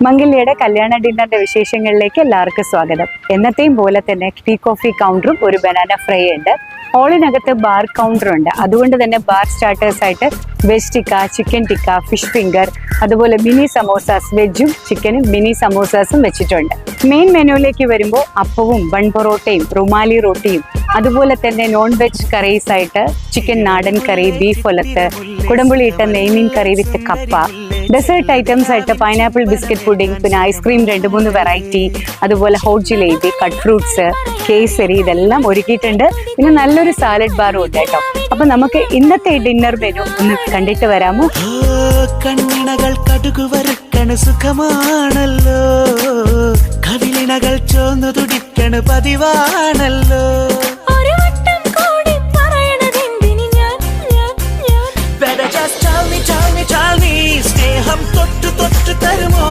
മംഗല്യയുടെ കല്യാണ ഡിന്നറിന്റെ വിശേഷങ്ങളിലേക്ക് എല്ലാവർക്കും സ്വാഗതം. എന്നത്തെയും പോലെ തന്നെ ടീ കോഫി കൗണ്ടറും ഒരു ബനാന ഫ്രൈ ഉണ്ട്. ഹാളിനകത്ത് ബാർ കൗണ്ടർ ഉണ്ട്. അതുകൊണ്ട് തന്നെ ബാർ സ്റ്റാർട്ടേഴ്സ് ആയിട്ട് veg tikka, chicken tikka, fish finger, അതുപോലെ മിനി സമോസാസ്, വെജും ചിക്കനും മിനി സമോസാസും വെച്ചിട്ടുണ്ട്. മെയിൻ മെനുവിലേക്ക് വരുമ്പോൾ അപ്പവും ബൺ പൊറോട്ടയും റുമാലി റൊട്ടിയും, അതുപോലെ തന്നെ നോൺ വെജ് കറീസ് ആയിട്ട് ചിക്കൻ നാടൻ കറി, ബീഫ് ഒലത്ത്, കുടംപുളി ഇട്ട നെയ്മീൻ കറി വിത്ത് കപ്പ, ഡെസേർട്ട് ഐറ്റംസ് ആയിട്ട് പൈനാപ്പിൾ ബിസ്ക്കറ്റ് പുഡിംഗ്, പിന്നെ ഐസ്ക്രീം 2-3 വെറൈറ്റി, അതുപോലെ hot jalebi, cut fruits, Kesari, ഇതെല്ലാം ഒരുക്കിയിട്ടുണ്ട്. പിന്നെ നല്ലൊരു സാലഡ് ബാറും ഉണ്ട് കേട്ടോ. അപ്പൊ നമുക്ക് ഇന്നത്തെ ഡിന്നർ മെനു ഒന്ന് കണ്ടിട്ട് വരാമോ? കണ്ണിണകൾ കടുകുവറുക്കണ സുഖമാണല്ലോ, കവിളിണകൾ ചോന്നു തുടിക്കണ പതിവാണല്ലോ. Better just tell me, സ്നേഹം തൊട്ടു തൊട്ടു തരുമോ?